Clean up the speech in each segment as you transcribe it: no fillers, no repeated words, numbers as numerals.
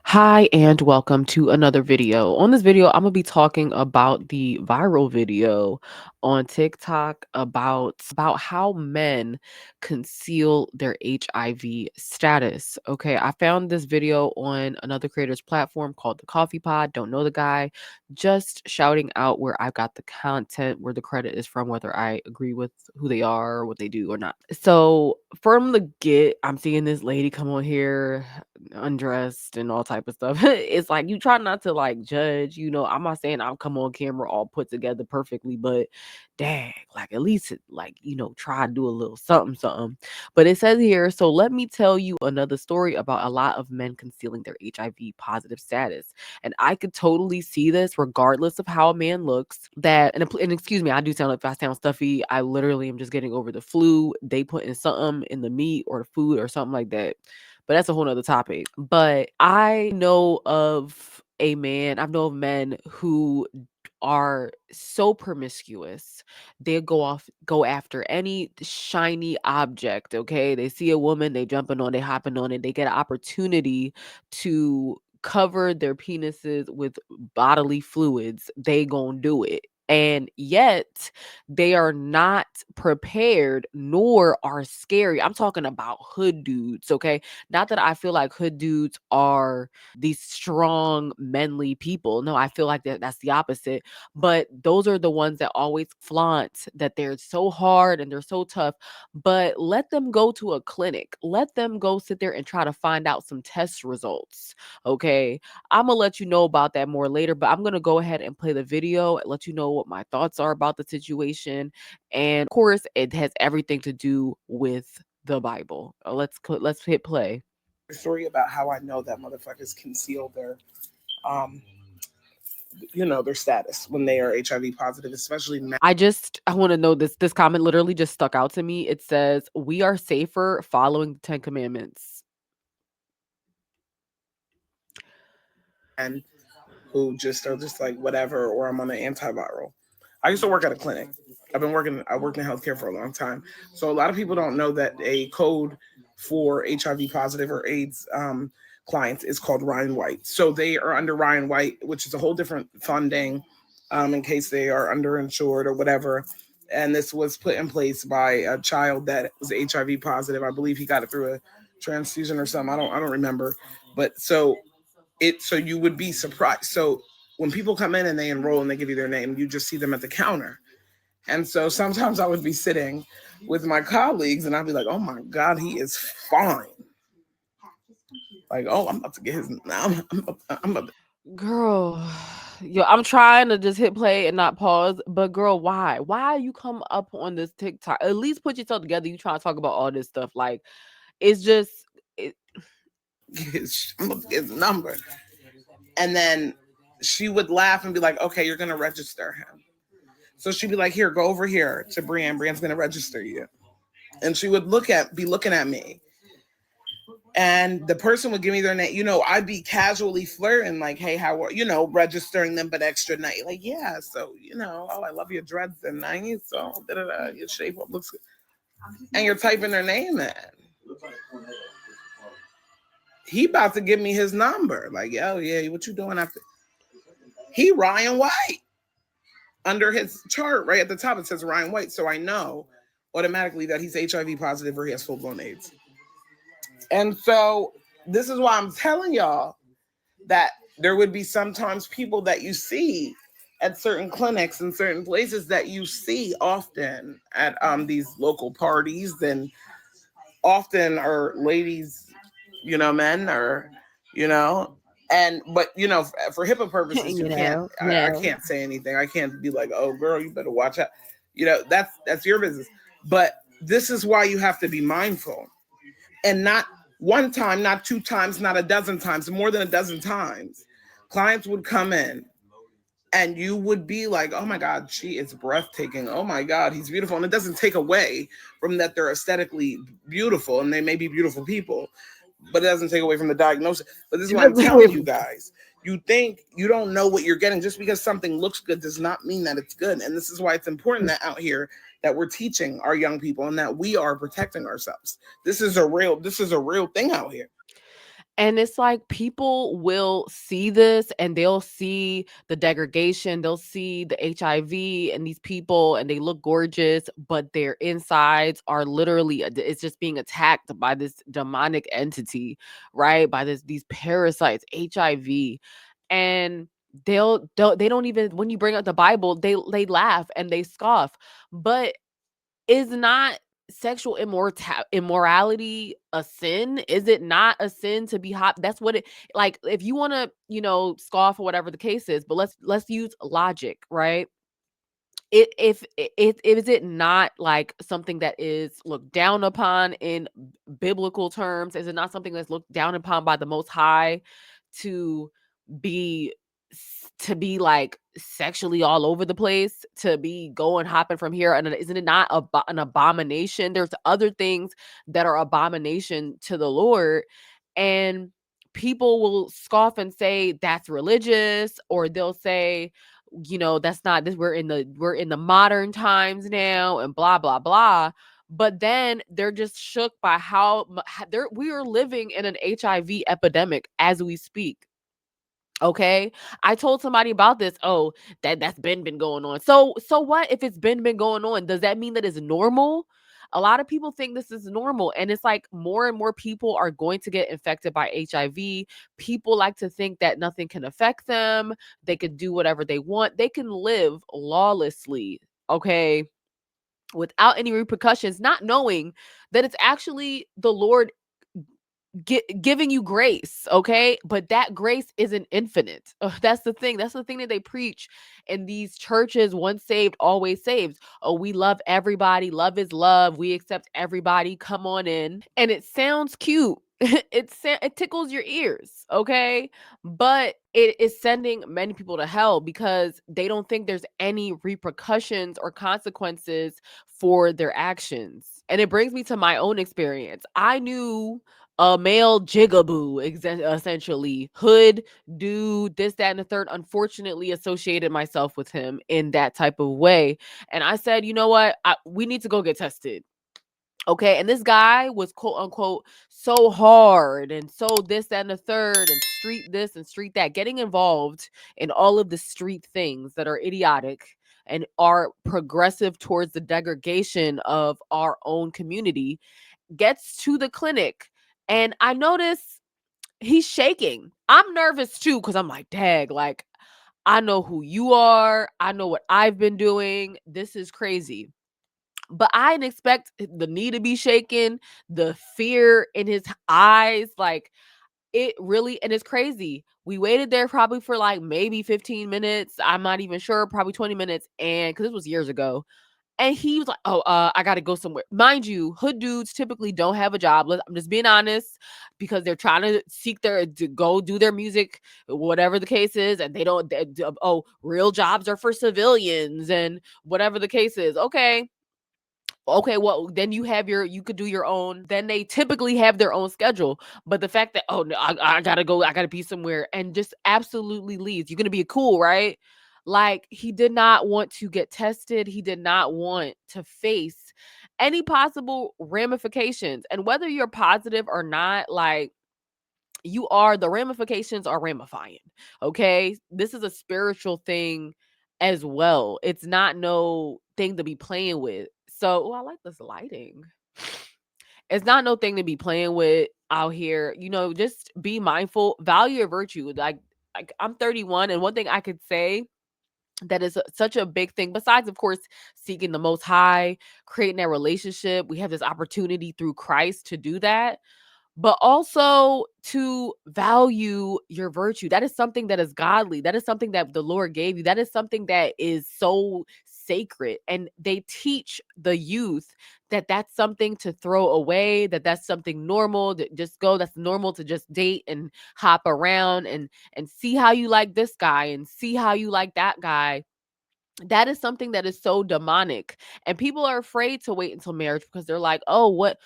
Hi and welcome to another video. On this video, I'm gonna be talking about the viral video on TikTok about how men conceal their HIV status. Okay, I found this video on another creator's platform called The Coffee Pod. Don't know the guy, just shouting out where I got the content, where the credit is from, whether I agree with who they are, or what they do or not. So from the get, I'm seeing this lady come on here undressed and all type of stuff. It's like you try not to like judge, I'm not saying I'll come on camera all put together perfectly, but dang, like at least like, try to do a little something, something. But it says here, so let me tell you another story about a lot of men concealing their HIV positive status. And I could totally see this regardless of how a man looks. And excuse me, I do sound like if I sound stuffy. I literally am just getting over the flu. They putting something in the meat or the food or something like that. But that's a whole nother topic. But I know I know of men who are so promiscuous. They go after any shiny object, okay? They see a woman, they hopping on it, they get an opportunity to cover their penises with bodily fluids, they gonna do it. And yet they are not prepared nor are scary. I'm talking about hood dudes, okay? Not that I feel like hood dudes are these strong, manly people. No, I feel like that's the opposite. But those are the ones that always flaunt that they're so hard and they're so tough. But let them go to a clinic. Let them go sit there and try to find out some test results. Okay. I'm going to let you know about that more later, but I'm going to go ahead and play the video and let you know what my thoughts are about the situation. And of course, it has everything to do with the Bible. Let's hit play. Story about how I know that motherfuckers conceal um, their status when they are HIV positive, especially men. I want to know this comment literally just stuck out to me. It says, "We are safer following the 10 commandments." And who just are just like whatever, or I'm on an antiviral. I used to work at a clinic. I worked in healthcare for a long time. So a lot of people don't know that a code for HIV positive or AIDS clients is called Ryan White. So they are under Ryan White, which is a whole different funding in case they are underinsured or whatever. And this was put in place by a child that was HIV positive. I believe he got it through a transfusion or something. I don't remember. But so you would be surprised. So when people come in and they enroll and they give you their name, you just see them at the counter. And so sometimes I would be sitting with my colleagues and I'd be like, oh my God, he is fine. Like, oh, I'm about to get his now. I'm about to, Girl, yo, I'm trying to just hit play and not pause. But girl, why? Why you come up on this TikTok? At least put yourself together. You trying to talk about all this stuff. Like, it's just it, I'm about to get his number. And then she would laugh and be like, okay, you're gonna register him. So she'd be like, here, go over here to Brienne. Brienne's gonna register you. And she would be looking at me, and the person would give me their name. I'd be casually flirting, like, hey, how are registering them, but extra night, like, yeah, so oh, I love your dreads and nice, so your shape up looks good. And you're typing their name in. He about to give me his number, like, yo, yeah, what you doing after? He Ryan White. Under his chart, right at the top, it says Ryan White, so I know automatically that he's HIV positive or he has full-blown AIDS. And so this is why I'm telling y'all that there would be sometimes people that you see at certain clinics and certain places that you see often at these local parties, and often are ladies, men, or you know but for HIPAA purposes, you can't, I can't say anything. I can't be like, oh girl, you better watch out. That's your business. But this is why you have to be mindful, and not one time, not two times, not a dozen times, more than a dozen times. Clients would come in and you would be like, oh my God, she is breathtaking. Oh my God, he's beautiful. And it doesn't take away from that they're aesthetically beautiful, and they may be beautiful people, but it doesn't take away from the diagnosis. But this is what I'm telling you guys. You think you don't know what you're getting. Just because something looks good does not mean that it's good. And this is why it's important that out here that we're teaching our young people and that we are protecting ourselves. This is a real thing out here. And it's like people will see this and they'll see the degradation, they'll see the HIV and these people and they look gorgeous, but their insides are literally it's just being attacked by this demonic entity, right? By these parasites, HIV. And they don't even, when you bring up the Bible, they laugh and they scoff. But is not sexual immorality a sin? Is it not a sin to be hot? That's what it, like, if you want to, scoff or whatever the case is, but let's use logic, right? It It is it not like something that is looked down upon in biblical terms? Is it not something that's looked down upon by the Most High to be to be like sexually all over the place, to be going hopping from here, and isn't it not an abomination? There's other things that are abomination to the Lord, and people will scoff and say that's religious, or they'll say, that's not this, we're in the modern times now, and blah blah blah. But then they're just shook by we are living in an HIV epidemic as we speak. Okay. I told somebody about this. Oh, that's been going on. So what if it's been going on? Does that mean that it's normal? A lot of people think this is normal, and it's like more and more people are going to get infected by HIV. People like to think that nothing can affect them. They can do whatever they want. They can live lawlessly, okay, without any repercussions, not knowing that it's actually the Lord giving you grace, okay? But that grace isn't infinite. Ugh, that's the thing. That's the thing that they preach in these churches. Once saved, always saved. Oh, we love everybody. Love is love. We accept everybody. Come on in. And it sounds cute. It tickles your ears, okay? But it is sending many people to hell because they don't think there's any repercussions or consequences for their actions. And it brings me to my own experience. I knew a male jigaboo, essentially hood dude, this, that, and the third. Unfortunately, associated myself with him in that type of way, and I said, you know what, we need to go get tested. Okay, and this guy was quote unquote so hard and so this, that, and the third, and street this and street that, getting involved in all of the street things that are idiotic and are progressive towards the degradation of our own community. Gets to the clinic, and I notice he's shaking. I'm nervous too, because I'm like, dag, like, I know who you are. I know what I've been doing. This is crazy. But I didn't expect the knee to be shaken, the fear in his eyes. Like, it really, and it's crazy. We waited there probably for like maybe 15 minutes. I'm not even sure, probably 20 minutes. And because this was years ago. And he was like, "Oh, I gotta go somewhere." Mind you, hood dudes typically don't have a job. I'm just being honest, because they're trying to to go do their music, whatever the case is, and they don't. Oh, real jobs are for civilians, and whatever the case is. Okay, well, then you could do your own. Then they typically have their own schedule. But the fact that, oh no, I gotta go, I gotta be somewhere, and just absolutely leaves. You're gonna be cool, right? Like, he did not want to get tested. He did not want to face any possible ramifications. And whether you're positive or not, like, the ramifications are ramifying. Okay. This is a spiritual thing as well. It's not no thing to be playing with. So, I like this lighting. It's not no thing to be playing with out here. Just be mindful, value your virtue. Like I'm 31, and one thing I could say that is such a big thing, besides of course seeking the Most High, creating that relationship, we have this opportunity through Christ to do that, but also to value your virtue. That is something that is godly. That is something that the Lord gave you. That is something that is so sacred. And they teach the youth that that's something to throw away, that that's something normal to just go, that's normal to just date and hop around and see how you like this guy and see how you like that guy. That is something that is so demonic, and people are afraid to wait until marriage because they're like, oh, what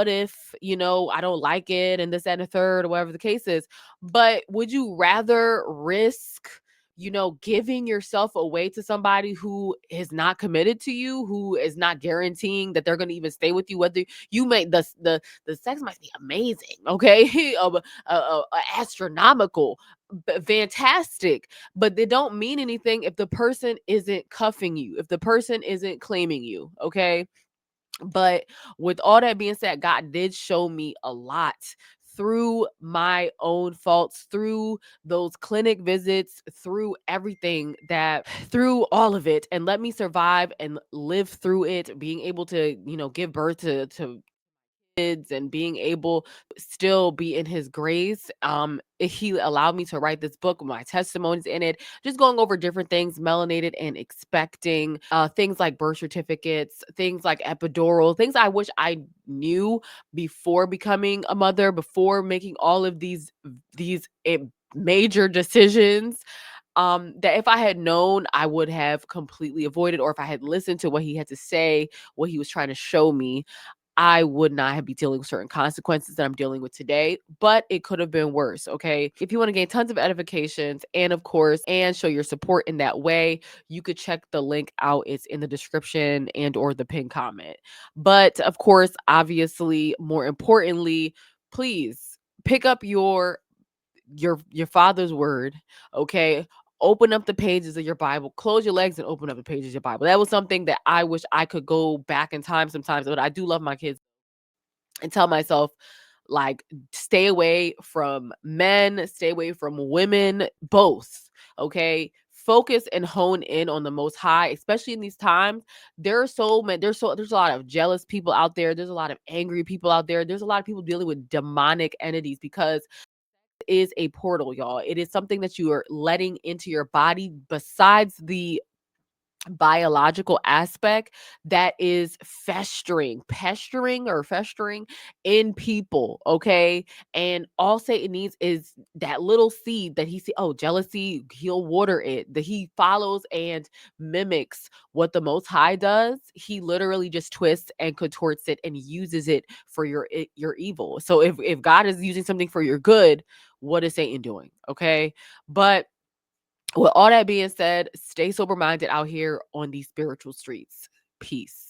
if, I don't like it, and this, and the third, or whatever the case is. But would you rather risk giving yourself away to somebody who is not committed to you, who is not guaranteeing that they're going to even stay with you, whether you may the sex might be amazing, okay, astronomical, fantastic, but they don't mean anything if the person isn't cuffing you, if the person isn't claiming you, okay? But with all that being said, God did show me a lot through my own faults, through those clinic visits, through everything that, through all of it, and let me survive and live through it, being able to, give birth to kids and being able still be in his grace. He allowed me to write this book with my testimonies in it, just going over different things, melanated and expecting, things like birth certificates, things like epidural, things I wish I knew before becoming a mother, before making all of these major decisions, that if I had known, I would have completely avoided, or if I had listened to what he had to say, what he was trying to show me, I would not have be dealing with certain consequences that I'm dealing with today, but it could have been worse. Okay. If you want to gain tons of edifications and of course, and show your support in that way, you could check the link out. It's in the description and or the pinned comment. But of course, obviously, more importantly, please pick up your father's word, okay? Open up the pages of your Bible. Close your legs and open up the pages of your Bible. That was something that I wish I could go back in time sometimes, but I do love my kids and tell myself, like, stay away from men, stay away from women, both, okay? Focus and hone in on the most high, especially in these times. There are so many, there's a lot of jealous people out there, there's a lot of angry people out there, there's a lot of people dealing with demonic entities, because is a portal, y'all. It is something that you are letting into your body besides the biological aspect that is festering in people, okay? And all Satan needs is that little seed that he see. Oh, jealousy, he'll water it. That he follows and mimics what the Most High does. He literally just twists and contorts it and uses it for your evil. So if God is using something for your good, what is Satan doing? Okay? But with all that being said, stay sober minded out here on these spiritual streets. Peace.